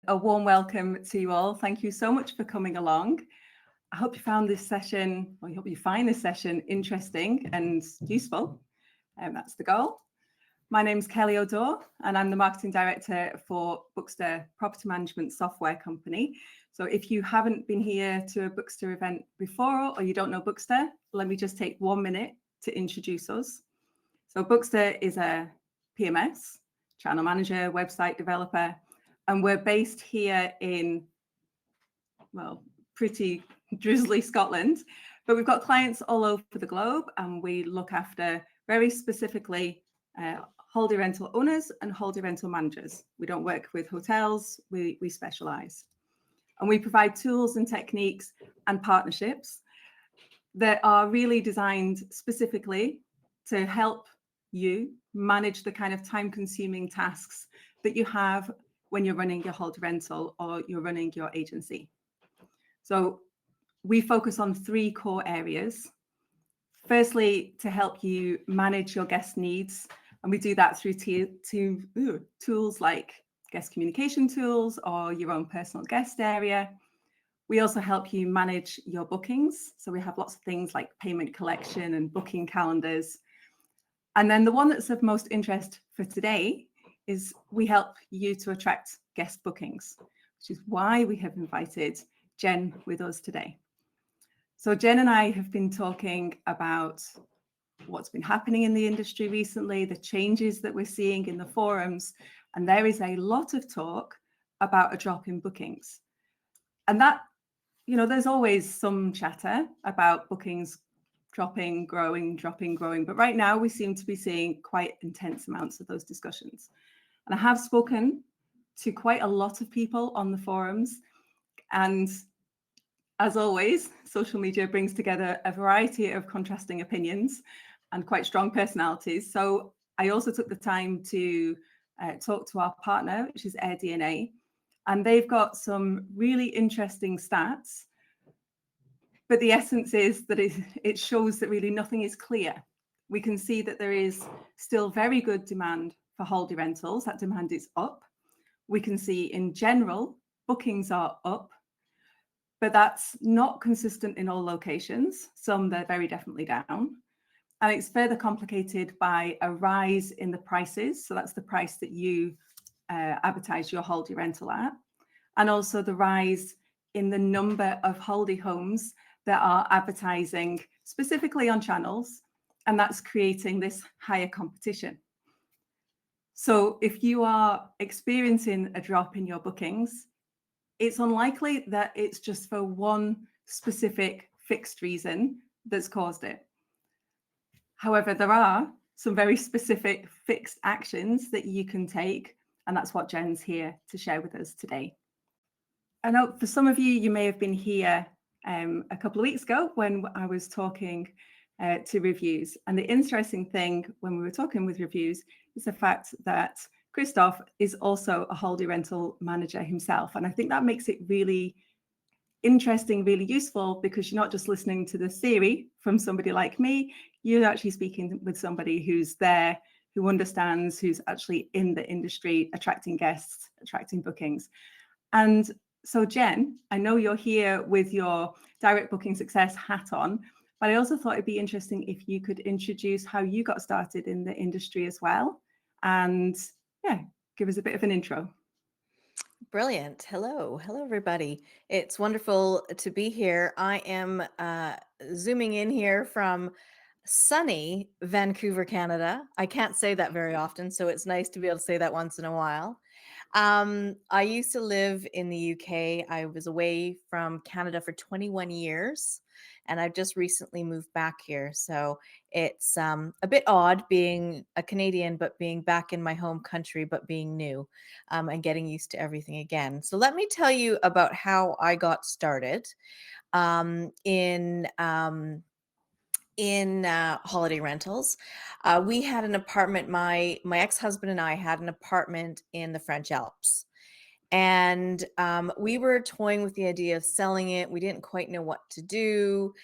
a warm welcome to you all. Thank you so much for coming along. I hope you found this session, or I hope you find this session interesting and useful. That's the goal. My name's Kelly O'Dore, and I'm the Marketing Director for Bookster Property Management Software Company. So if you haven't been here to a Bookster event before, or you don't know Bookster, let me just take 1 minute to introduce us. So Bookster is a PMS, channel manager, website developer, and we're based here in, well, pretty drizzly Scotland, but we've got clients all over the globe, and we look after very specifically holiday rental owners and holiday rental managers. We don't work with hotels, we specialize. And we provide tools and techniques and partnerships that are really designed specifically to help you manage the kind of time-consuming tasks that you have when you're running your holiday rental or you're running your agency. So we focus on 3 core areas. Firstly, to help you manage your guest needs, and we do that through tools like guest communication tools or your own personal guest area. We also help you manage your bookings. So we have lots of things like payment collection and booking calendars. And then the one that's of most interest for today is we help you to attract guest bookings, which is why we have invited Jenn with us today. So Jenn and I have been talking about what's been happening in the industry recently, the changes that we're seeing in the forums, and there is a lot of talk about a drop in bookings. And that, there's always some chatter about bookings dropping, growing, dropping, growing, but right now we seem to be seeing quite intense amounts of those discussions. And I have spoken to quite a lot of people on the forums, and as always, social media brings together a variety of contrasting opinions and quite strong personalities. So I also took the time to talk to our partner, which is AirDNA, and they've got some really interesting stats. But the essence is that it shows that really nothing is clear. We can see that there is still very good demand for holiday rentals. That demand is up. We can see in general, bookings are up, but that's not consistent in all locations. Some they're very definitely down. And it's further complicated by a rise in the prices. So that's the price that you advertise your holiday rental at. And also the rise in the number of holiday homes that are advertising specifically on channels. And that's creating this higher competition. So if you are experiencing a drop in your bookings, it's unlikely that it's just for one specific fixed reason that's caused it. However, there are some very specific fixed actions that you can take, and that's what Jenn's here to share with us today. I know for some of you, you may have been here a couple of weeks ago when I was talking to reviews. And the interesting thing when we were talking with reviews is the fact that Christoph is also a holiday rental manager himself. And I think that makes it really interesting, really useful, because you're not just listening to the theory from somebody like me, you're actually speaking with somebody who's there, who understands, who's actually in the industry, attracting guests, attracting bookings. And so Jenn, I know you're here with your direct booking success hat on, but I also thought it'd be interesting if you could introduce how you got started in the industry as well. And yeah, give us a bit of an intro. Brilliant. Hello, everybody. It's wonderful to be here. I am zooming in here from sunny Vancouver, Canada. I can't say that very often, so it's nice to be able to say that once in a while. I used to live in the UK. I was away from Canada for 21 years, and I've just recently moved back here. So it's a bit odd being a Canadian, but being back in my home country, but being new and getting used to everything again. So let me tell you about how I got started in holiday rentals. We had an apartment. My ex-husband and I had an apartment in the French Alps, and we were toying with the idea of selling it. We didn't quite know what to do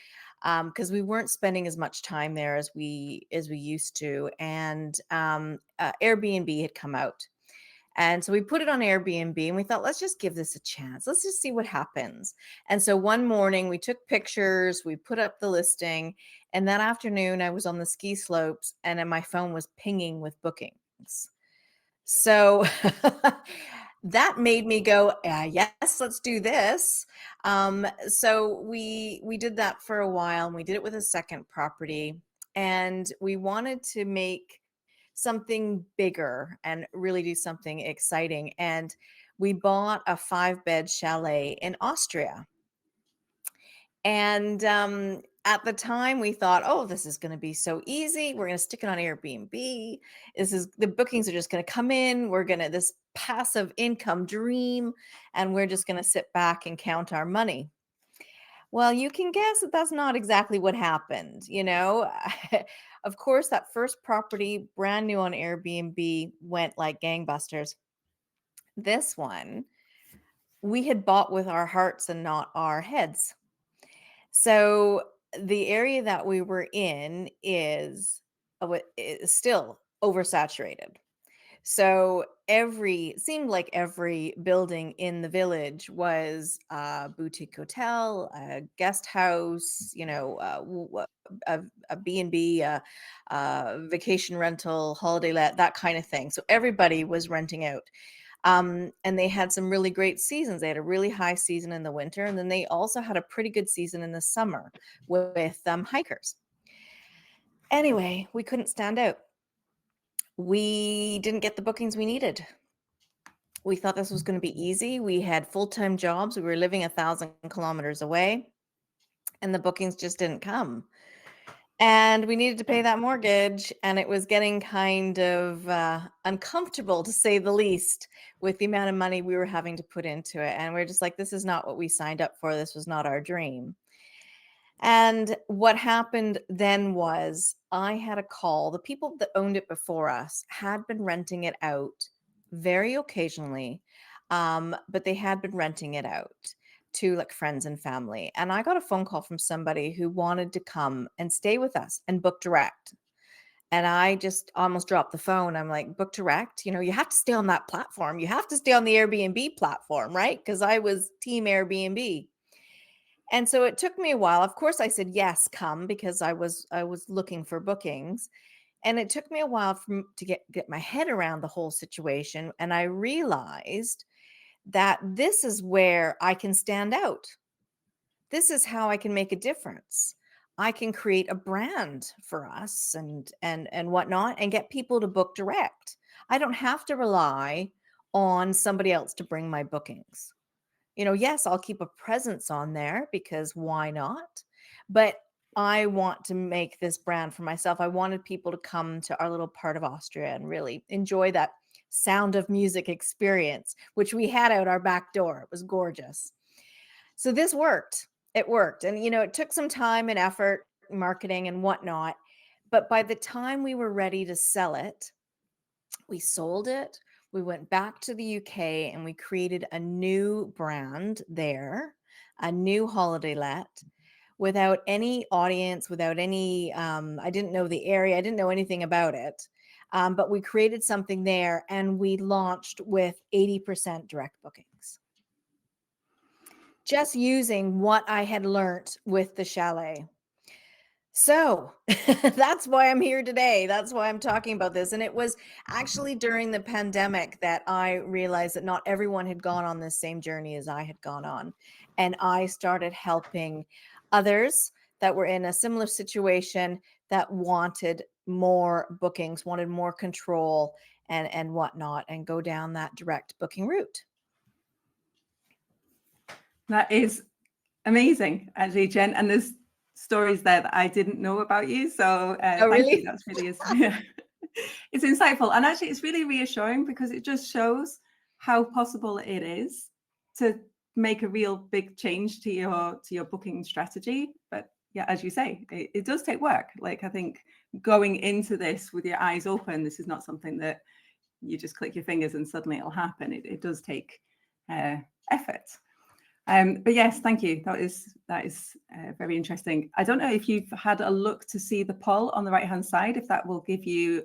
because we weren't spending as much time there as we used to. And Airbnb had come out. And so we put it on Airbnb and we thought, let's just give this a chance. Let's just see what happens. And so one morning we took pictures, we put up the listing, and that afternoon I was on the ski slopes and then my phone was pinging with bookings. So that made me go, yes, let's do this. So we did that for a while, and we did it with a second property, and we wanted to make something bigger and really do something exciting. And we bought a 5-bed chalet in Austria. And at the time, we thought, oh, this is going to be so easy. We're going to stick it on Airbnb. The bookings are just going to come in. We're going to this passive income dream, and we're just going to sit back and count our money. Well, you can guess that that's not exactly what happened. Of course, that first property, brand new on Airbnb, went like gangbusters. This one, we had bought with our hearts and not our heads. So the area that we were in is still oversaturated. So seemed like every building in the village was a boutique hotel, a guest house, a B&B, vacation rental, holiday let, that kind of thing. So everybody was renting out. And they had some really great seasons. They had a really high season in the winter, and then they also had a pretty good season in the summer with hikers. Anyway, we couldn't stand out. We didn't get the bookings we needed. We thought this was going to be easy. We had full-time jobs. We were living 1,000 kilometers away, and the bookings just didn't come. And we needed to pay that mortgage, and it was getting kind of uncomfortable, to say the least, with the amount of money we were having to put into it. And we're just like, this is not what we signed up for. This was not our dream. And what happened then was I had a call. The people that owned it before us had been renting it out very occasionally, but they had been renting it out to like friends and family. And I got a phone call from somebody who wanted to come and stay with us and book direct. And I just almost dropped the phone. I'm like, book direct, you have to stay on that platform. You have to stay on the Airbnb platform, right? Because I was team Airbnb. And so it took me a while. Of course, I said, yes, come, because I was looking for bookings. And it took me a while to get my head around the whole situation. And I realized that this is where I can stand out. This is how I can make a difference. I can create a brand for us and whatnot, and get people to book direct. I don't have to rely on somebody else to bring my bookings. Yes, I'll keep a presence on there, because why not? But I want to make this brand for myself. I wanted people to come to our little part of Austria and really enjoy that Sound of Music experience, which we had out our back door. It was gorgeous. So this worked. It worked. And, it took some time and effort, marketing and whatnot. But by the time we were ready to sell it, we sold it. We went back to the UK and we created a new brand there, a new holiday let, without any audience, without any, I didn't know the area. I didn't know anything about it. But we created something there, and we launched with 80% direct bookings. Just using what I had learned with the chalet. So that's why I'm here today. That's why I'm talking about this. And it was actually during the pandemic that I realized that not everyone had gone on the same journey as I had gone on. And I started helping others that were in a similar situation, that wanted more bookings, wanted more control and whatnot, and go down that direct booking route. That is amazing, actually, Jen. And there's stories there that I didn't know about you. So Oh, thank really? you. That's really it's insightful. And actually, it's really reassuring, because it just shows how possible it is to make a real big change to your booking strategy. But yeah, as you say, it does take work. Like, I think going into this with your eyes open, this is not something that you just click your fingers and suddenly it'll happen. It does take effort. But yes, thank you. That is very interesting. I don't know if you've had a look to see the poll on the right-hand side, if that will give you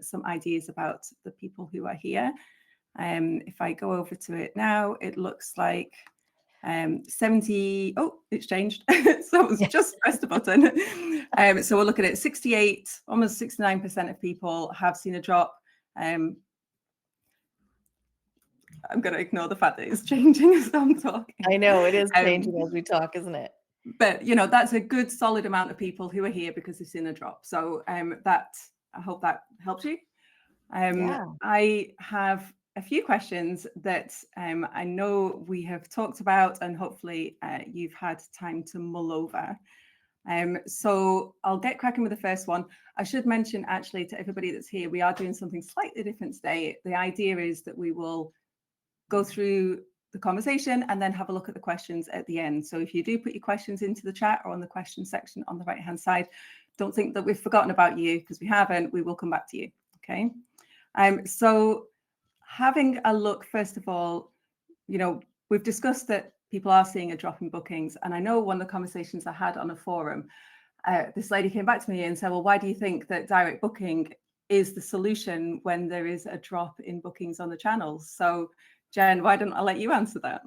some ideas about the people who are here. If I go over to it now, it looks like 70, oh, it's changed. So I was just pressed a button. So we're looking at 68, almost 69% of people have seen a drop. I'm going to ignore the fact that it's changing as I'm talking. I know it is changing as we talk, isn't it? But that's a good solid amount of people who are here because they've seen a drop. So I hope that helps you. Yeah. I have a few questions that I know we have talked about, and hopefully you've had time to mull over. So I'll get cracking with the first one. I should mention actually to everybody that's here, we are doing something slightly different today. The idea is that we will go through the conversation and then have a look at the questions at the end. So if you do put your questions into the chat or on the question section on the right hand side, don't think that we've forgotten about you, because we haven't. We will come back to you. Okay. So having a look, first of all, we've discussed that people are seeing a drop in bookings. And I know one of the conversations I had on a forum, this lady came back to me and said, well, why do you think that direct booking is the solution when there is a drop in bookings on the channels? So Jen, why don't I let you answer that?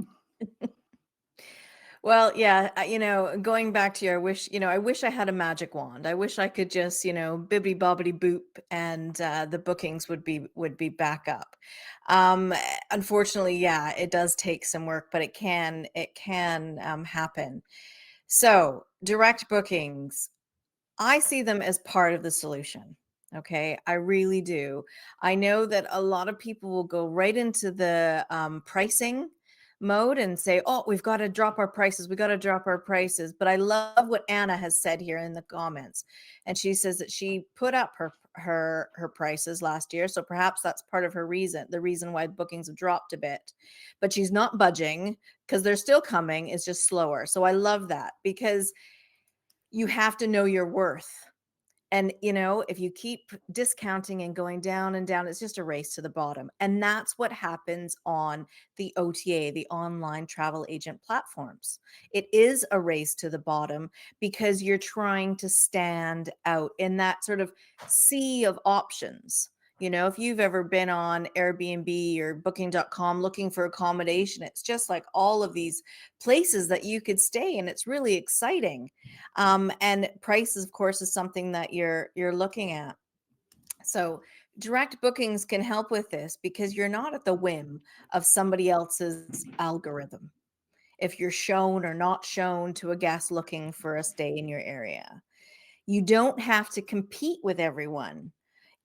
Well, yeah, going back to your wish, I wish I had a magic wand. I wish I could just, bibbity bobbity boop, and the bookings would be back up. Unfortunately, yeah, it does take some work, but it can happen. So direct bookings, I see them as part of the solution. Okay, I really do. I know that a lot of people will go right into the pricing mode and say, oh, we've got to drop our prices. We got to drop our prices. But I love what Anna has said here in the comments. And she says that she put up her prices last year. So perhaps that's part of the reason why bookings have dropped a bit. But she's not budging, because they're still coming. It's just slower. So I love that, because you have to know your worth. And, if you keep discounting and going down and down, it's just a race to the bottom. And that's what happens on the OTA, the online travel agent platforms. It is a race to the bottom, because you're trying to stand out in that sort of sea of options. If you've ever been on Airbnb or booking.com looking for accommodation, it's just like all of these places that you could stay, and it's really exciting. And prices, of course, is something that you're looking at. So direct bookings can help with this, because you're not at the whim of somebody else's algorithm if you're shown or not shown to a guest looking for a stay in your area. You don't have to compete with everyone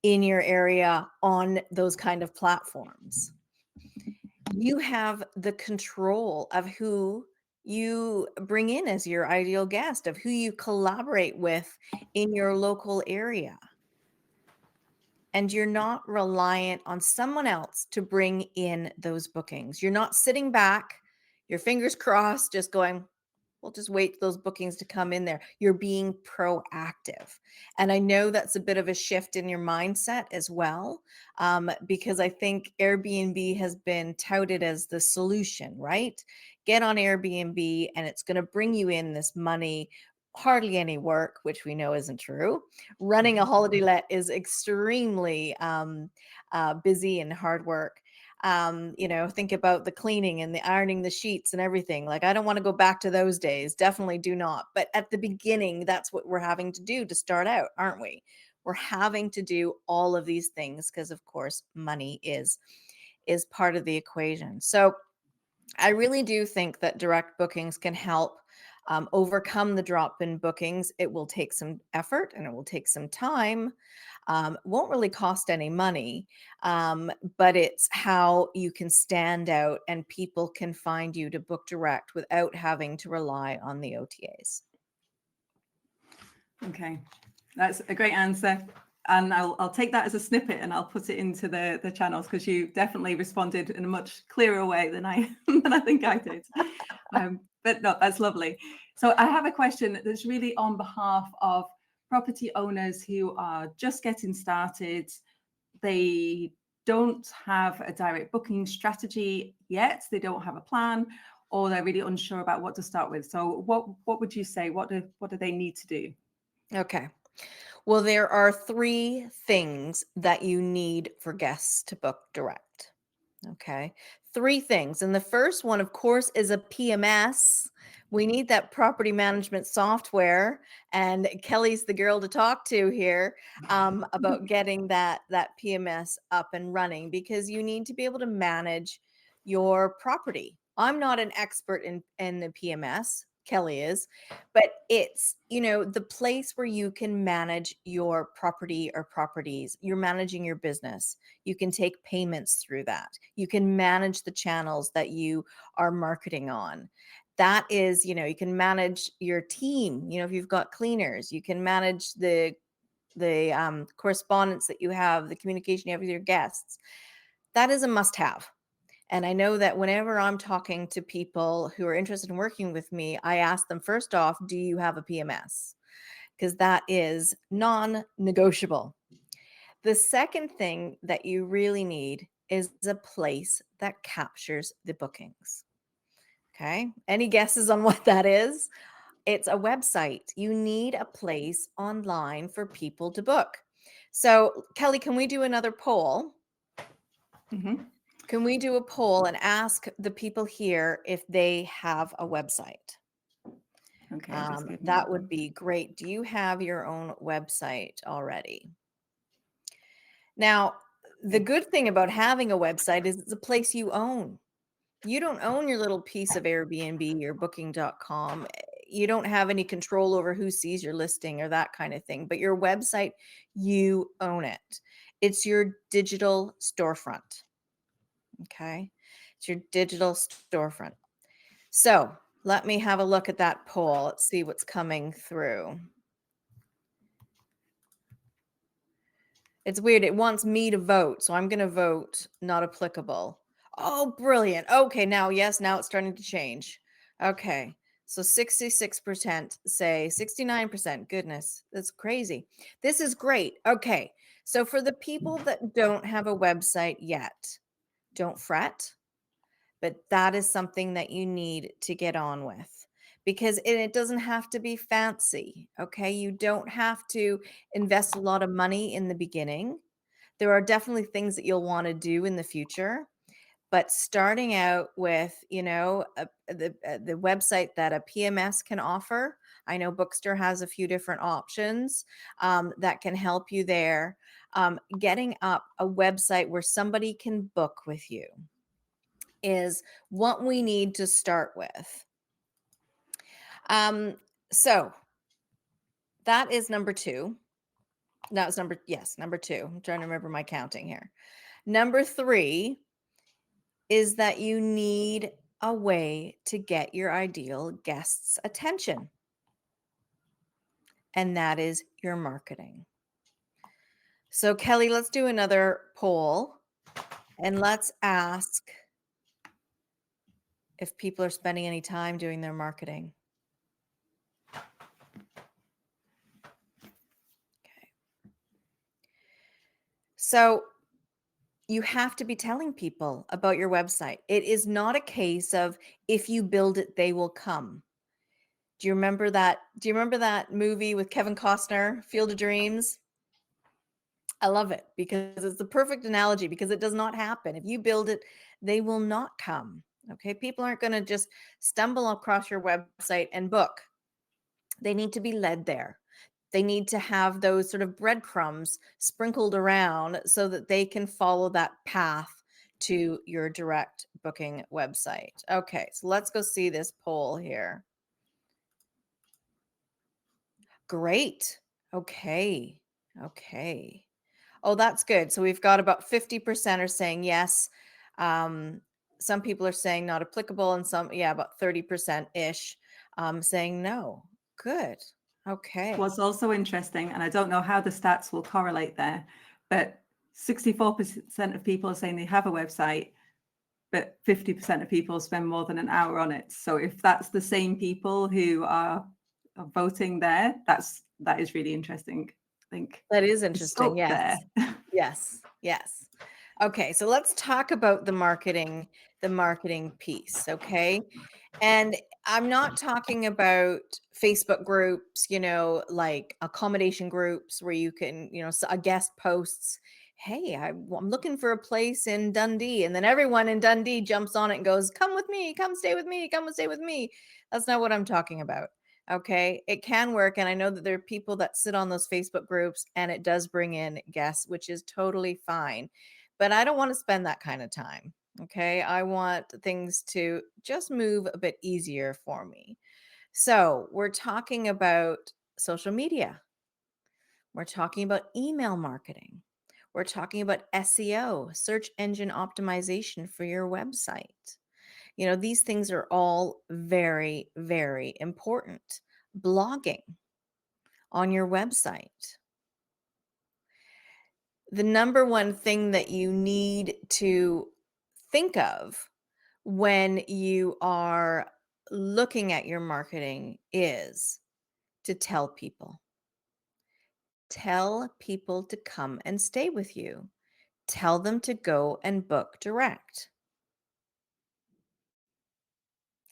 in your area on those kind of platforms. You have the control of who you bring in as your ideal guest, of who you collaborate with in your local area. And you're not reliant on someone else to bring in those bookings. You're not sitting back, your fingers crossed, just going, we'll just wait for those bookings to come in there. You're being proactive. And I know that's a bit of a shift in your mindset as well, because I think Airbnb has been touted as the solution, right? Get on Airbnb and it's going to bring you in this money, hardly any work, which we know isn't true. Running a holiday let is extremely busy and hard work. Think about the cleaning and the ironing the sheets and everything. Like, I don't want to go back to those days. Definitely do not. But at the beginning, that's what we're having to do to start out, aren't we? We're having to do all of these things because, of course, money is part of the equation. So I really do think that direct bookings can help overcome the drop in bookings. It will take some effort and it will take some time. Won't really cost any money, but it's how you can stand out and people can find you to book direct without having to rely on the OTAs. Okay, that's a great answer. And I'll take that as a snippet and I'll put it into the channels, because you definitely responded in a much clearer way than I think I did. But no, that's lovely. So I have a question that's really on behalf of property owners who are just getting started. They don't have a direct booking strategy yet. They don't have a plan, or they're really unsure about what to start with. So what would you say? What do they need to do? Okay. Well, there are 3 things that you need for guests to book direct. Okay. 3 things. And the first one, of course, is a PMS. We need that property management software. And Kelly's the girl to talk to here about getting that PMS up and running, because you need to be able to manage your property. I'm not an expert in the PMS. Kelly is, but it's, the place where you can manage your property or properties. You're managing your business. You can take payments through that. You can manage the channels that you are marketing on. That is, you can manage your team. If you've got cleaners, you can manage the correspondence that you have, the communication you have with your guests. That is a must-have. And I know that whenever I'm talking to people who are interested in working with me, I ask them first off, do you have a PMS? Because that is non-negotiable. The second thing that you really need is a place that captures the bookings. Okay. Any guesses on what that is? It's a website. You need a place online for people to book. So, Kelly, can we do another poll? Mm-hmm. Can we do a poll and ask the people here if they have a website? Okay, just give me That would be great. Do you have your own website already? Now, the good thing about having a website is it's a place you own. You don't own your little piece of Airbnb or booking.com. You don't have any control over who sees your listing or that kind of thing. But your website, you own it. It's your digital storefront. Okay. It's your digital storefront. So let me have a look at that poll. Let's see what's coming through. It's weird. It wants me to vote. So I'm going to vote not applicable. Oh, brilliant. Okay. Now it's starting to change. Okay. So 66% say 69%. Goodness, that's crazy. This is great. Okay. So for the people that don't have a website yet, don't fret, but that is something that you need to get on with, because it doesn't have to be fancy. Okay. You don't have to invest a lot of money in the beginning. There are definitely things that you'll want to do in the future, but starting out with, the website that a PMS can offer. I know Bookster has a few different options that can help you there. Getting up a website where somebody can book with you is what we need to start with. So that is number 2. That was number 2. I'm trying to remember my counting here. Number 3 is that you need a way to get your ideal guests' attention. And that is your marketing. So, Kelly, let's do another poll and let's ask if people are spending any time doing their marketing. Okay. So, you have to be telling people about your website. It is not a case of if you build it, they will come. Do you remember that? Do you remember that movie with Kevin Costner, Field of Dreams? I love it because it's the perfect analogy, because it does not happen. If you build it, they will not come. Okay. People aren't going to just stumble across your website and book. They need to be led there. They need to have those sort of breadcrumbs sprinkled around so that they can follow that path to your direct booking website. Okay. So let's go see this poll here. Great. Okay. Okay. Oh, that's good. So we've got about 50% are saying yes. Some people are saying not applicable, and some, about 30% ish saying no. Good. Okay. What's also interesting, and I don't know how the stats will correlate there, but 64% of people are saying they have a website, but 50% of people spend more than an hour on it. So if that's the same people who are voting there, that is really interesting. I think That is the interesting. scope Yes. there. Yes. Yes. Okay. So let's talk about the marketing piece. Okay. And I'm not talking about Facebook groups, like accommodation groups where you can, a guest posts hey, I'm looking for a place in Dundee. And then everyone in Dundee jumps on it and goes, come with me, come stay with me, come and stay with me. That's not what I'm talking about. Okay. It can work. And I know that there are people that sit on those Facebook groups and it does bring in guests, which is totally fine. But I don't want to spend that kind of time. Okay. I want things to just move a bit easier for me. So we're talking about social media. We're talking about email marketing. We're talking about SEO, search engine optimization for your website. These things are all very, very important. Blogging on your website. The number one thing that you need to think of when you are looking at your marketing is to tell people. Tell people to come and stay with you. Tell them to go and book direct.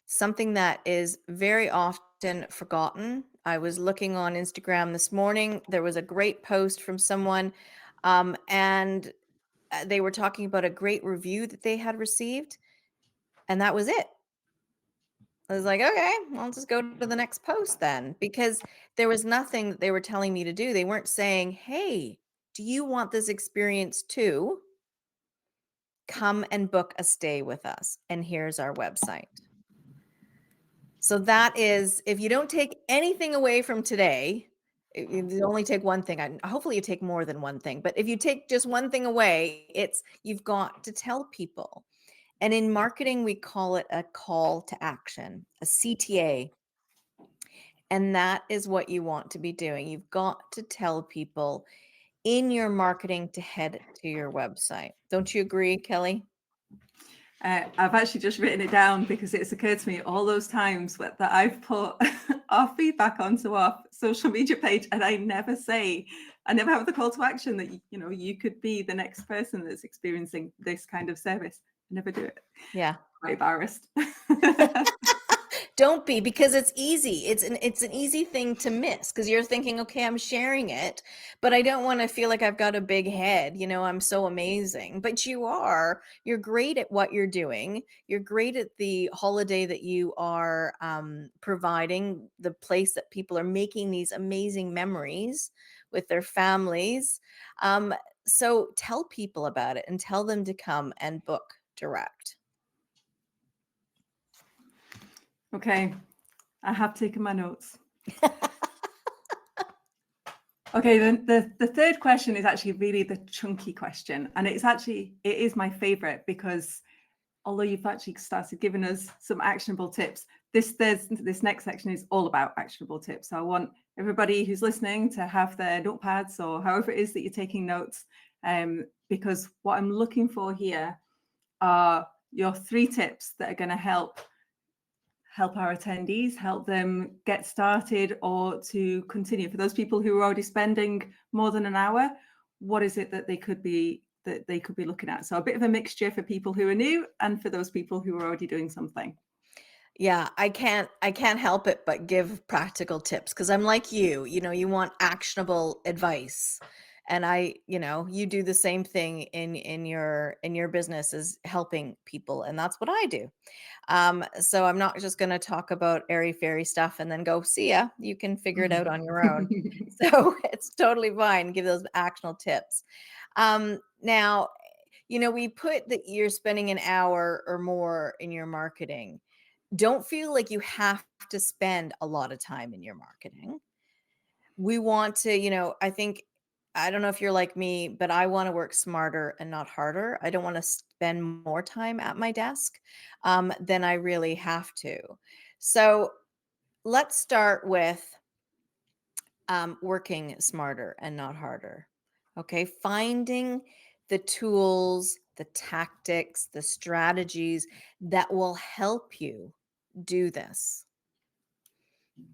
Something that is very often forgotten. I was looking on Instagram this morning. There was a great post from someone, and they were talking about a great review that they had received, and that was it. I was like, okay, I'll just go to the next post then, because there was nothing that they were telling me to do. They weren't saying, hey, do you want this experience too? Come and book a stay with us. And here's our website. So that is, if you don't take anything away from today, you only take one thing. Hopefully you take more than one thing, but if you take just one thing away, it's you've got to tell people. And in marketing, we call it a call to action, a CTA. And that is what you want to be doing. You've got to tell people in your marketing to head to your website. Don't you agree, Kelly? I've actually just written it down because it's occurred to me all those times that I've put our feedback onto our social media page, and I never have the call to action that you could be the next person that's experiencing this kind of service. I never do it. Yeah. I'm embarrassed. Don't be, because it's easy. It's an easy thing to miss because you're thinking, okay, I'm sharing it, but I don't want to feel like I've got a big head. I'm so amazing, but you're great at what you're doing. You're great at the holiday that you are providing, the place that people are making these amazing memories with their families. So tell people about it and tell them to come and book direct. Okay, I have taken my notes. Okay, the third question is actually really the chunky question, and it is my favorite because although you've actually started giving us some actionable tips, this next section is all about actionable tips. So I want everybody who's listening to have their notepads or however it is that you're taking notes, because what I'm looking for here are your 3 tips that are going to help our attendees, help them get started or to continue. For those people who are already spending more than an hour, what is it that they could be looking at? So a bit of a mixture for people who are new and for those people who are already doing something. Yeah, I can't help it but give practical tips because I'm like you want actionable advice. And you do the same thing in your business, is helping people, and that's what I do. So I'm not just going to talk about airy fairy stuff and then go, see ya, you can figure it out on your own. So it's totally fine. Give those actionable tips. Now, we put that you're spending an hour or more in your marketing. Don't feel like you have to spend a lot of time in your marketing. We want to, I don't know if you're like me, but I want to work smarter and not harder. I don't want to spend more time at my desk than I really have to. So let's start with working smarter and not harder. Okay. Finding the tools, the tactics, the strategies that will help you do this.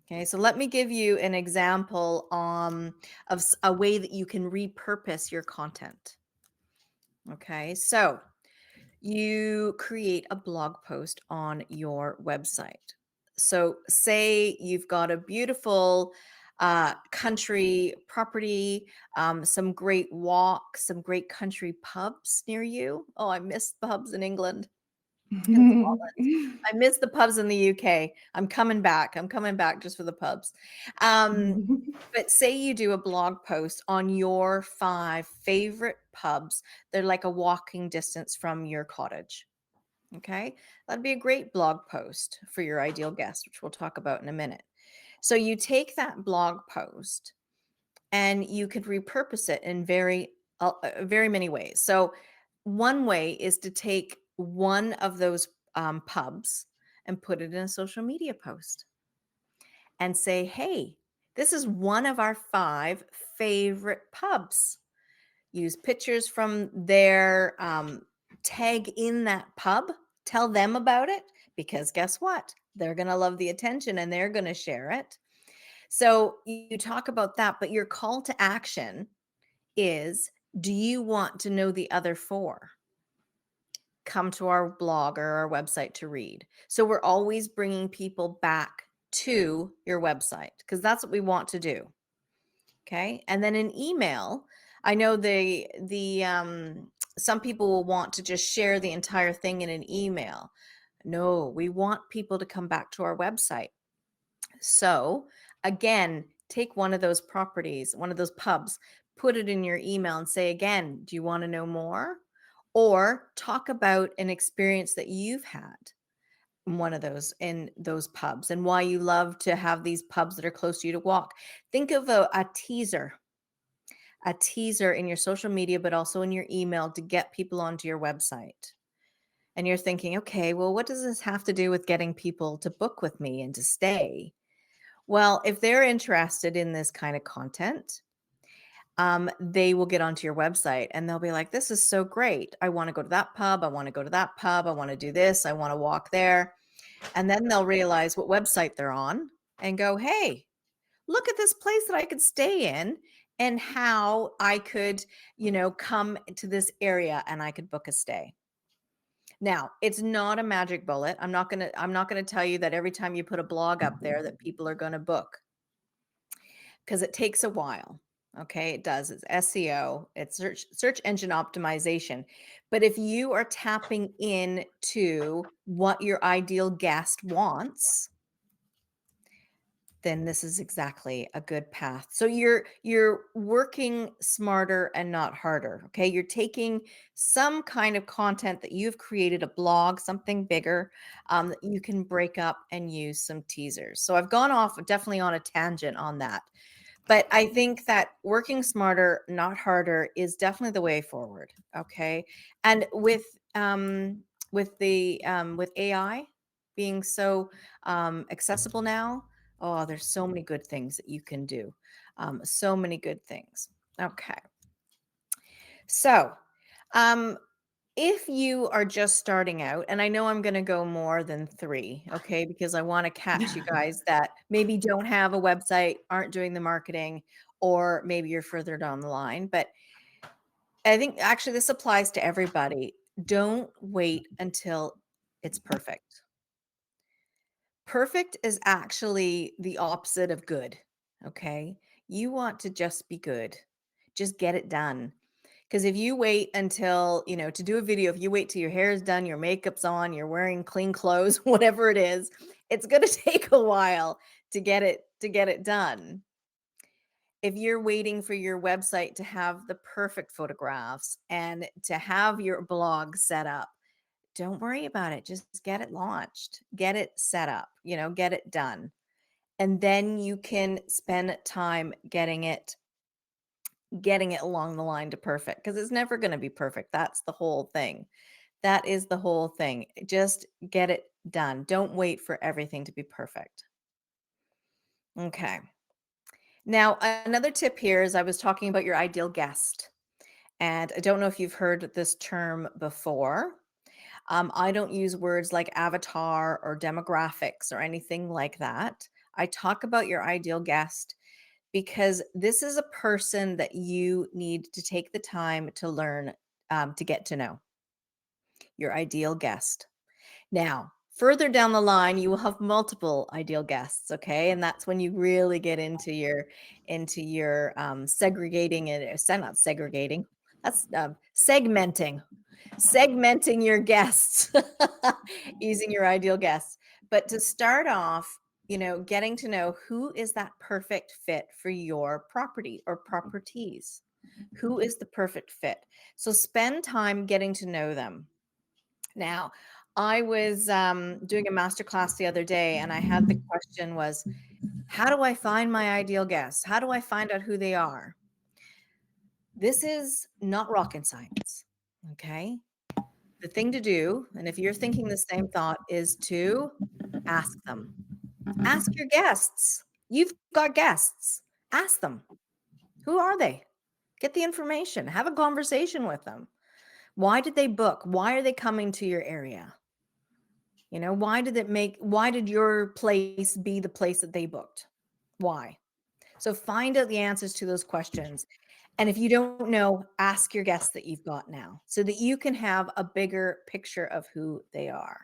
Okay, so let me give you an example of a way that you can repurpose your content. Okay, so you create a blog post on your website. So say you've got a beautiful country property, some great walks, some great country pubs near you. Oh, I miss pubs in England and Scotland. I miss the pubs in the UK. I'm coming back. I'm coming back just for the pubs. But say you do a blog post on your 5 favorite pubs. They're like a walking distance from your cottage. Okay. That'd be a great blog post for your ideal guest, which we'll talk about in a minute. So you take that blog post and you could repurpose it in very many ways. So one way is to take one of those pubs and put it in a social media post and say, hey, this is one of our 5 favorite pubs. Use pictures from their tag in that pub, tell them about it, because guess what? They're going to love the attention and they're going to share it. So you talk about that, but your call to action is, do you want to know the other 4? Come to our blog or our website to read. So we're always bringing people back to your website because that's what we want to do. Okay. And then an email, I know some people will want to just share the entire thing in an email. No, we want people to come back to our website. So again, take one of those properties, one of those pubs, put it in your email and say, again, do you want to know more? Or talk about an experience that you've had in those pubs and why you love to have these pubs that are close to you to walk. Think of a teaser in your social media, but also in your email to get people onto your website. And you're thinking, okay, well, what does this have to do with getting people to book with me and to stay? Well, if they're interested in this kind of content, they will get onto your website and they'll be like, this is so great. I want to go to that pub. I want to go to that pub. I want to do this. I want to walk there. And then they'll realize what website they're on and go, hey, look at this place that I could stay in and how I could, come to this area and I could book a stay. Now, it's not a magic bullet. I'm not going to tell you that every time you put a blog up there that people are going to book, because it takes a while. Okay, it does. It's SEO, it's search engine optimization. But if you are tapping into what your ideal guest wants, then this is exactly a good path. So you're working smarter and not harder. Okay, you're taking some kind of content that you've created, a blog, something bigger, that you can break up and use some teasers. So I've gone off definitely on a tangent on that. But I think that working smarter, not harder, is definitely the way forward. Okay, and with AI being so accessible now, oh, there's so many good things that you can do. So many good things. Okay, so if you are just starting out, and I know I'm going to go more than 3, okay, because I want to catch you guys that maybe don't have a website, aren't doing the marketing, or maybe you're further down the line. But I think actually this applies to everybody. Don't wait until it's perfect. Perfect is actually the opposite of good, okay? You want to just be good. Just get it done. Because if you wait until, to do a video, if you wait till your hair is done, your makeup's on, you're wearing clean clothes, whatever it is, it's going to take a while to get it done. If you're waiting for your website to have the perfect photographs and to have your blog set up, don't worry about it. Just get it launched, get it set up, get it done. And then you can spend time getting it along the line to perfect, because it's never going to be perfect. That's the whole thing. That is the whole thing. Just get it done. Don't wait for everything to be perfect. Okay. Now, another tip here is I was talking about your ideal guest. And I don't know if you've heard this term before. I don't use words like avatar or demographics or anything like that. I talk about your ideal guest because this is a person that you need to take the time to learn, to get to know, your ideal guest. Now, Further down the line, you will have multiple ideal guests, okay? And that's when you really get into your segregating it. Not segregating. That's segmenting your guests using your ideal guests. But to start off, getting to know who is that perfect fit for your property or properties. Who is the perfect fit? So spend time getting to know them. Now, I was doing a masterclass the other day, and I had the question was, how do I find my ideal guest? How do I find out who they are? This is not rocket science, okay? The thing to do, and if you're thinking the same thought, is to ask them. Ask your guests. You've got guests. Ask them. Who are they? Get the information. Have a conversation with them. Why did they book? Why are they coming to your area? Why did your place be the place that they booked? Why? So find out the answers to those questions. And if you don't know, ask your guests that you've got now so that you can have a bigger picture of who they are.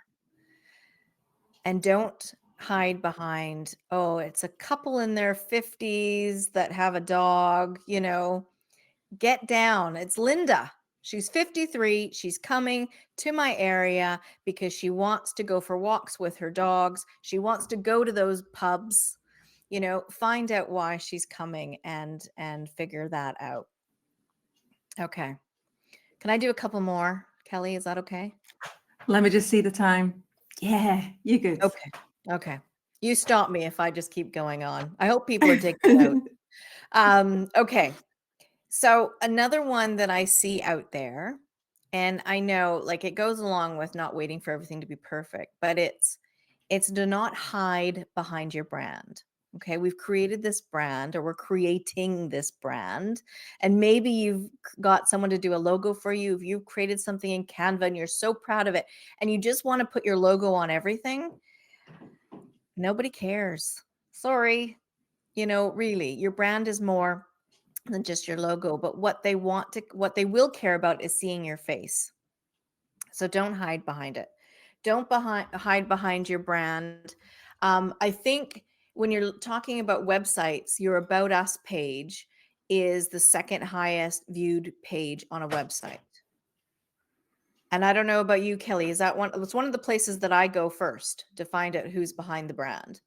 And don't hide behind, oh, it's a couple in their 50s that have a dog, get down. It's Linda. She's 53. She's coming to my area because she wants to go for walks with her dogs. She wants to go to those pubs. Find out why she's coming and figure that out. Okay. Can I do a couple more? Kelly, is that okay? Let me just see the time. Yeah, you're good. Okay. You stop me if I just keep going on. I hope people are taking notes. Okay. So another one that I see out there, and I know like it goes along with not waiting for everything to be perfect, but it's do not hide behind your brand. Okay, we've created this brand, or we're creating this brand, and maybe you've got someone to do a logo for you. If you've created something in Canva and you're so proud of it, and you just want to put your logo on everything, nobody cares. Sorry. Really, your brand is more than just your logo, but what they will care about is seeing your face. So don't hide behind it. Don't hide behind your brand. I think when you're talking about websites, your About Us page is the second highest viewed page on a website. And I don't know about you, Kelly. Is that one? It's one of the places that I go first to find out who's behind the brand.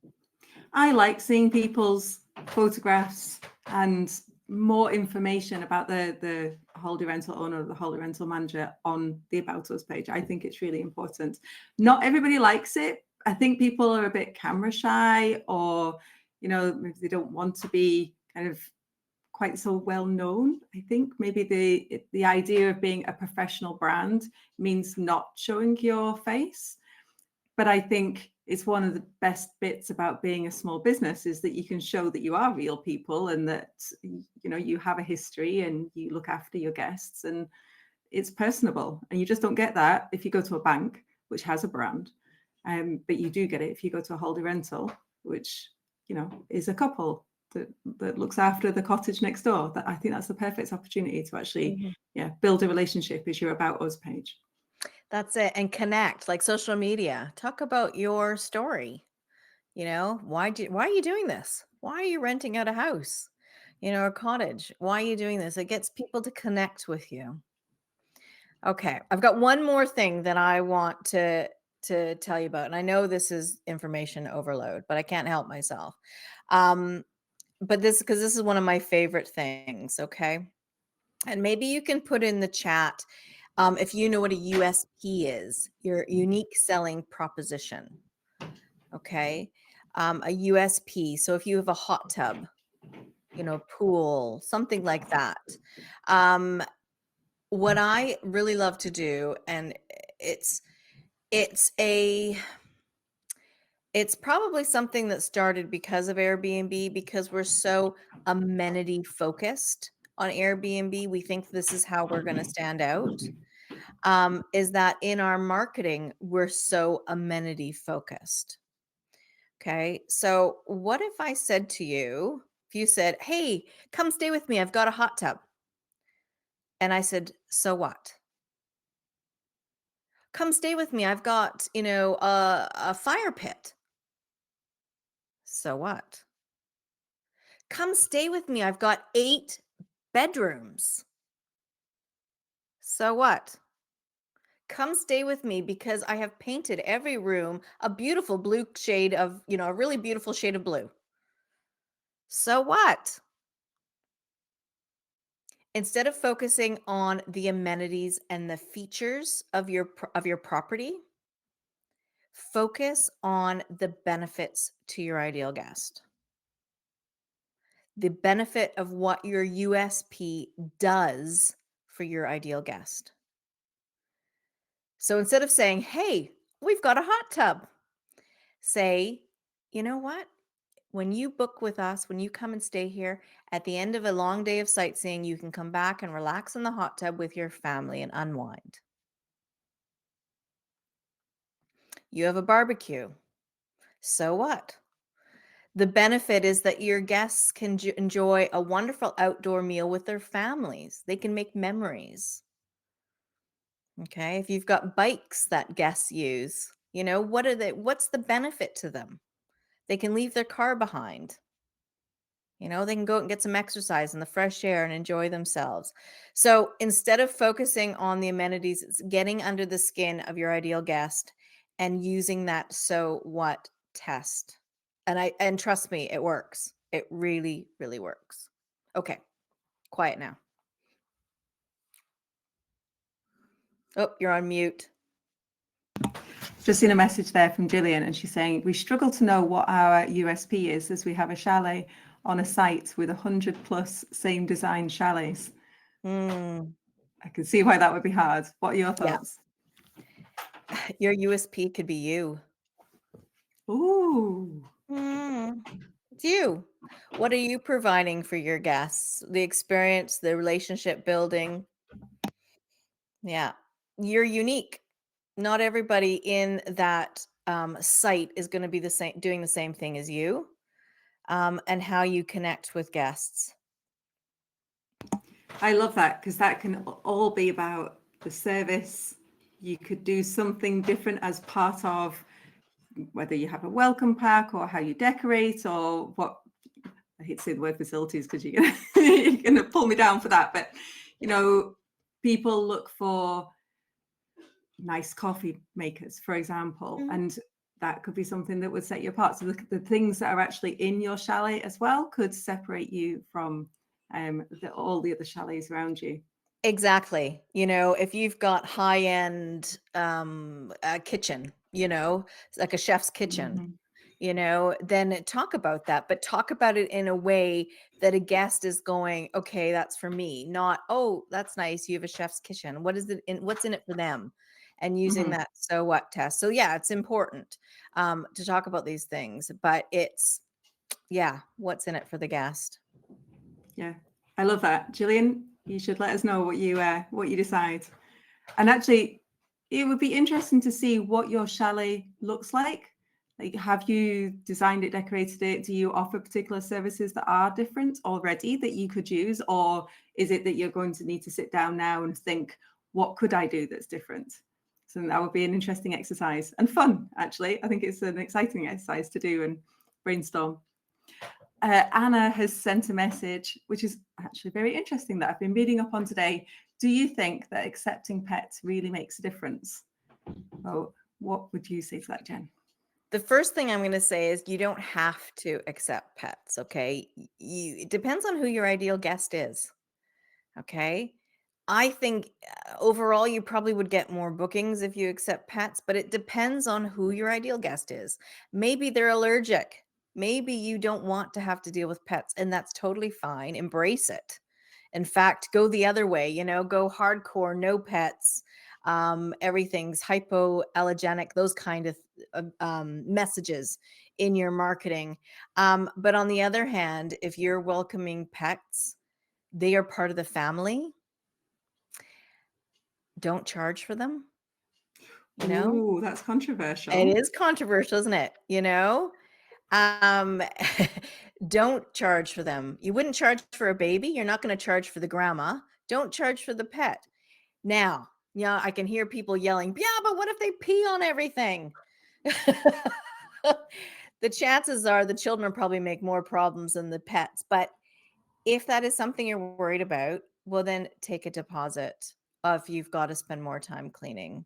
I like seeing people's photographs and more information about the holiday rental owner or the holiday rental manager on the About Us page. I think it's really important. Not everybody likes it. I think people are a bit camera shy, or maybe they don't want to be kind of quite so well known. I think maybe the idea of being a professional brand means not showing your face. But I think it's one of the best bits about being a small business is that you can show that you are real people, and that you have a history and you look after your guests, and it's personable. And you just don't get that if you go to a bank, which has a brand, but you do get it if you go to a holiday rental, which is a couple that looks after the cottage next door. That I think that's the perfect opportunity to actually build a relationship as your About Us page. That's it. And connect, like social media. Talk about your story. Why are you doing this? Why are you renting out a house? A cottage. Why are you doing this? It gets people to connect with you. Okay. I've got one more thing that I want to tell you about. And I know this is information overload, but I can't help myself. But because this is one of my favorite things. Okay. And maybe you can put in the chat if you know what a USP is, your unique selling proposition. Okay. A USP. So if you have a hot tub, pool, something like that. What I really love to do, and it's probably something that started because of Airbnb, because we're so amenity focused on Airbnb. We think this is how we're going to stand out. Is that in our marketing, we're so amenity focused. Okay. So what if I said to you, if you said, hey, come stay with me, I've got a hot tub. And I said, so what? Come stay with me. I've got, a fire pit. So what? Come stay with me. I've got 8 bedrooms. So what? Come stay with me because I have painted every room a beautiful blue shade of, a really beautiful shade of blue. So what? Instead of focusing on the amenities and the features of your property, focus on the benefits to your ideal guest. The benefit of what your USP does for your ideal guest. So instead of saying, "Hey, we've got a hot tub," say, "You know what? When you book with us, when you come and stay here, at the end of a long day of sightseeing, you can come back and relax in the hot tub with your family and unwind. You have a barbecue. So what? The benefit is that your guests can enjoy a wonderful outdoor meal with their families. They can make memories. Okay. If you've got bikes that guests use, what's the benefit to them? They can leave their car behind. They can go out and get some exercise in the fresh air and enjoy themselves. So instead of focusing on the amenities, it's getting under the skin of your ideal guest and using that so what test. And trust me, it works. It really, really works. Okay, quiet now. Oh, you're on mute. Just seen a message there from Gillian, and she's saying, we struggle to know what our USP is as we have a chalet on a site with 100+ same design chalets. Mm, I can see why that would be hard. What are your yeah. thoughts? Your USP could be you. Ooh. It's you. What are you providing for your guests? The experience, the relationship building. Yeah. You're unique. Not everybody in that site is going to be doing the same thing as you, and how you connect with guests. I love that, because that can all be about the service. You could do something different as part of whether you have a welcome pack or how you decorate or what. I hate to say the word facilities because you're gonna pull me down for that, but people look for nice coffee makers, for example, Mhm. and that could be something that would set you apart. So the things that are actually in your chalet as well could separate you from all the other chalets around you. Exactly. If you've got high-end kitchen, like a chef's kitchen, Mhm. then talk about that, but talk about it in a way that a guest is going, okay, that's for me, not, oh, that's nice. You have a chef's kitchen. What's in it for them? And using Mhm. that so what test. So yeah, it's important to talk about these things, but what's in it for the guest? Yeah, I love that, Gillian. You should let us know what you decide. And actually, it would be interesting to see what your chalet looks like. Like, have you designed it, decorated it? Do you offer particular services that are different already that you could use? Or is it that you're going to need to sit down now and think, what could I do that's different? So that would be an interesting exercise and fun, actually. I think it's an exciting exercise to do and brainstorm. Anna has sent a message, which is actually very interesting, that I've been reading up on today. Do you think that accepting pets really makes a difference? Oh, what would you say to that, Jen? The first thing I'm going to say is you don't have to accept pets, okay? It depends on who your ideal guest is, okay? I think overall you probably would get more bookings if you accept pets, but it depends on who your ideal guest is. Maybe they're allergic. Maybe you don't want to have to deal with pets, and that's totally fine. Embrace it. In fact, go the other way, go hardcore, no pets. Everything's hypoallergenic, those kind of messages in your marketing. But on the other hand, if you're welcoming pets, they are part of the family. Don't charge for them. Ooh, that's It controversial. is controversial, isn't it? Um, don't charge for them. You wouldn't charge for a baby. You're not going to charge for the grandma. Don't charge for the pet. Now, Yeah, I can hear people yelling, yeah, but what if they pee on everything? The chances are the children probably make more problems than the pets. But if that is something you're worried about, well, then take a deposit if you've got to spend more time cleaning.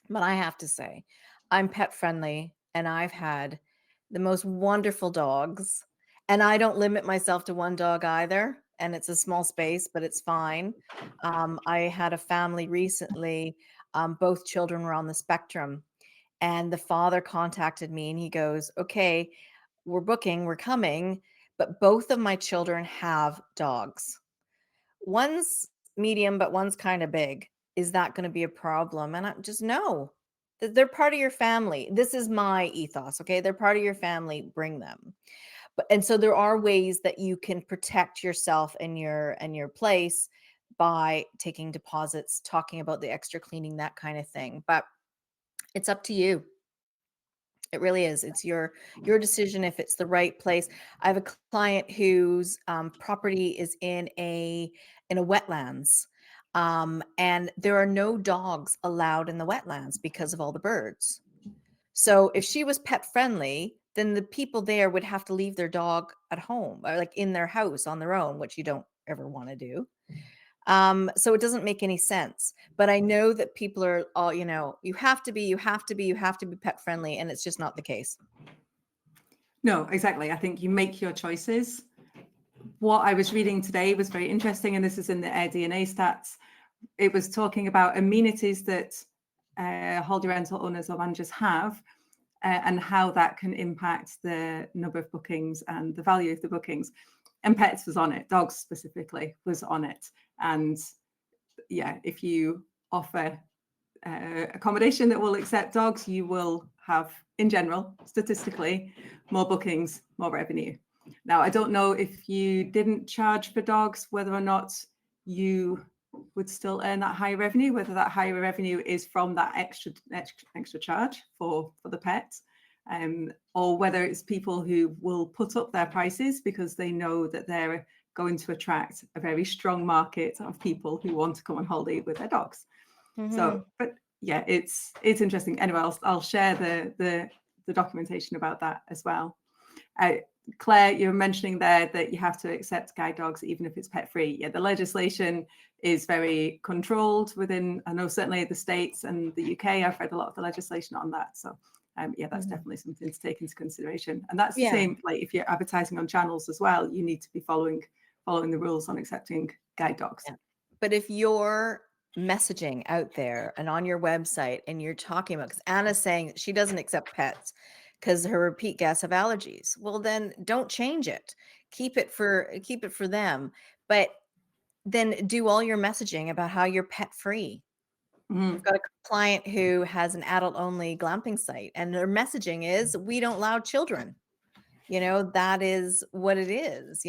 But I have to say, I'm pet friendly and I've had the most wonderful dogs. And I don't limit myself to one dog either. And it's a small space, but it's fine. I had a family recently, both children were on the spectrum. And the father contacted me and he goes, okay, we're booking, we're coming, but both of my children have dogs. One's medium, but one's kind of big. Is that going to be a problem? And I just no. They're part of your family. This is my ethos, okay? They're part of your family, bring them. But and so there are ways that you can protect yourself and your place by taking deposits, talking about the extra cleaning, that kind of thing. But it's up to you. It really is. It's your decision if it's the right place. I have a client whose property is in a wetlands, and there are no dogs allowed in the wetlands because of all the birds. So if she was pet friendly, then the people there would have to leave their dog at home or like in their house on their own, which you don't ever want to do. So it doesn't make any sense. But I know that people are all, you have to be, you have to be pet friendly, and it's just not the case. No, exactly. I think you make your choices. What I was reading today was very interesting, and this is in the Air DNA stats. It was talking about amenities that holiday rental owners or managers have, and how that can impact the number of bookings and the value of the bookings. And pets was on it, dogs specifically was on it. And yeah, if you offer accommodation that will accept dogs, you will have, in general, statistically, more bookings, more revenue. Now, I don't know if you didn't charge for dogs, whether or not you would still earn that higher revenue, whether that higher revenue is from that extra charge for the pets, or whether it's people who will put up their prices because they know that they're going to attract a very strong market of people who want to come on holiday with their dogs. So, but yeah, it's interesting. Anyway, I'll share the documentation about that as well. Claire, you're mentioning there that you have to accept guide dogs even if it's pet free. Yeah, the legislation is very controlled within, I know certainly the States and the UK. I've read a lot of the legislation on that. So yeah, that's definitely something to take into consideration. And that's the same, like if you're advertising on channels as well, you need to be following the rules on accepting guide dogs. Yeah. But if you're messaging out there and on your website and you're talking about, because Anna's saying she doesn't accept pets because her repeat guests have allergies, well then don't change it. Keep it for them. But then do all your messaging about how you're pet free. I've got a client who has an adult only glamping site, and their messaging is, we don't allow children. That is what it is.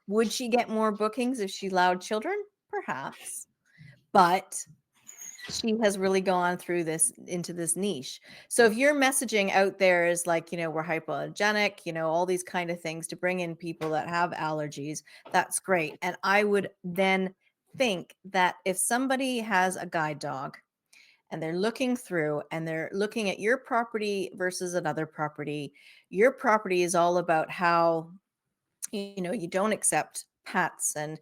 Would she get more bookings if she allowed children? Perhaps. But she has really gone through into this niche. So if your messaging out there is like, we're hypoallergenic, all these kind of things to bring in people that have allergies, that's great. And I would then think that if somebody has a guide dog and they're looking through and they're looking at your property versus another property, your property is all about how you don't accept pets and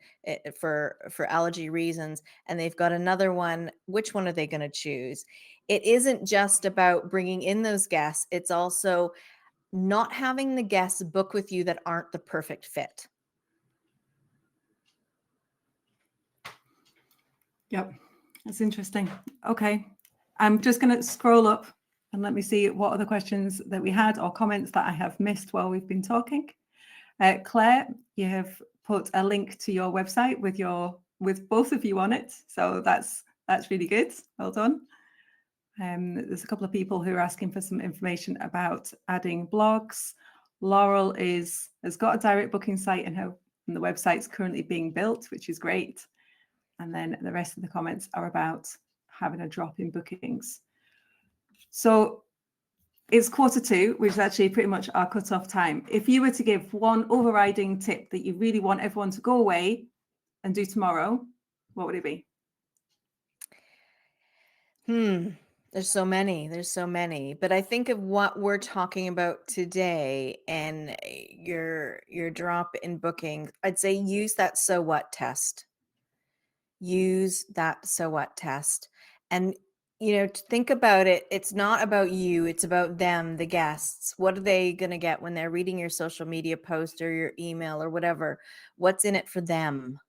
for allergy reasons, and they've got another one. Which one are they going to choose? It isn't just about bringing in those guests, it's also not having the guests book with you that aren't the perfect fit. Yep, that's interesting. Okay, I'm just going to scroll up and let me see what other questions that we had or comments that I have missed while we've been talking. Claire, you have put a link to your website with both of you on it, so that's really good. Well done. There's a couple of people who are asking for some information about adding blogs. Laurel has got a direct booking site, and the website's currently being built, which is great. And then the rest of the comments are about having a drop in bookings. So it's 2:45, which is actually pretty much our cut-off time. If you were to give one overriding tip that you really want everyone to go away and do tomorrow, what would it be? There's so many. There's so many. But I think of what we're talking about today and your drop in booking, I'd say use that so what test. Use that so what test. And to think about it, it's not about you, it's about them, the guests. What are they going to get when they're reading your social media post or your email or whatever? What's in it for them?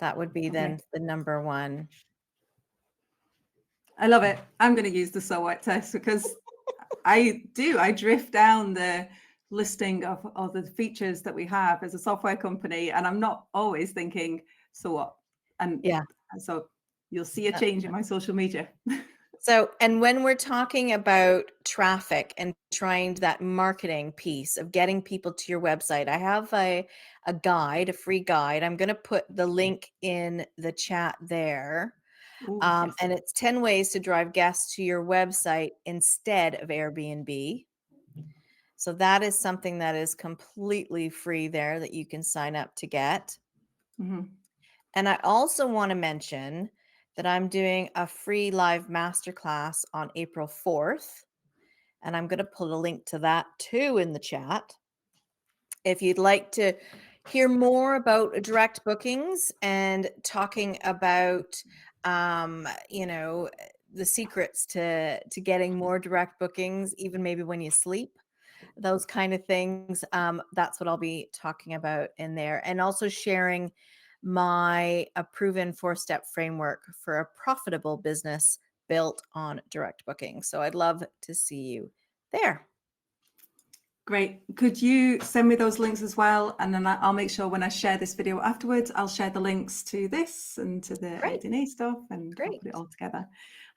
That would be Okay. then the number one. I love it. I'm going to use the so what test because I drift down the listing of all the features that we have as a software company, and I'm not always thinking, so what? And Yeah. so you'll see a change in my social media. So, and when we're talking about traffic and trying that marketing piece of getting people to your website, I have a guide, a free guide. I'm going to put the link in the chat there. Ooh, yes. And it's 10 ways to drive guests to your website instead of Airbnb. So that is something that is completely free there that you can sign up to get. Mm-hmm. And I also want to mention that I'm doing a free live masterclass on April 4th. And I'm going to put a link to that too in the chat. If you'd like to hear more about direct bookings and talking about, the secrets to getting more direct bookings, even maybe when you sleep, those kind of things. That's what I'll be talking about in there. And also sharing my proven 4-step framework for a profitable business built on direct booking. So I'd love to see you there. Great. Could you send me those links as well? And then I'll make sure when I share this video afterwards, I'll share the links to this and to the DNA stuff, and I'll put it all together.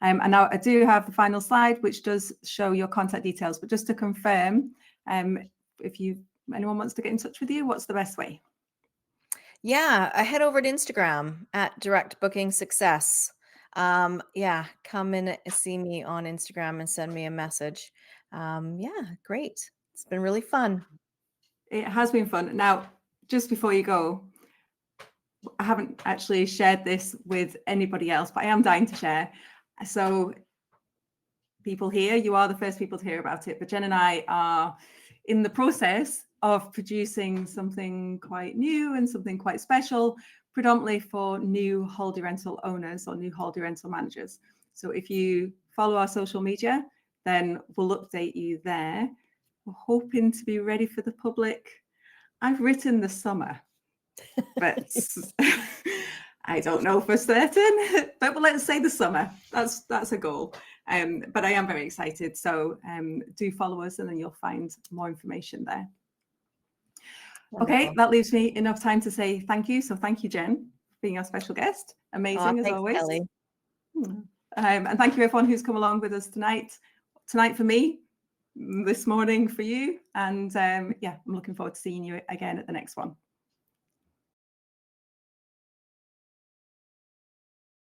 And now I do have the final slide, which does show your contact details. But just to confirm, if anyone wants to get in touch with you, what's the best way? Yeah, I head over to Instagram at Direct Booking Success. Come and see me on Instagram and send me a message. Great. It's been really fun. It has been fun. Now, just before you go, I haven't actually shared this with anybody else, but I am dying to share. So people here, you are the first people to hear about it, but Jen and I are in the process of producing something quite new and something quite special, predominantly for new holiday rental owners or new holiday rental managers. So if you follow our social media, then we'll update you there. We're hoping to be ready for the public. I've written the summer, but I don't know for certain, but let's say the summer. That's a goal. But I am very excited. So do follow us, and then you'll find more information there. Wonderful. Okay, that leaves me enough time to say thank you. So thank you, Jen, for being our special guest. Amazing as Thanks, always. Kelly. And thank you everyone who's come along with us tonight. Tonight for me, this morning for you. And I'm looking forward to seeing you again at the next one.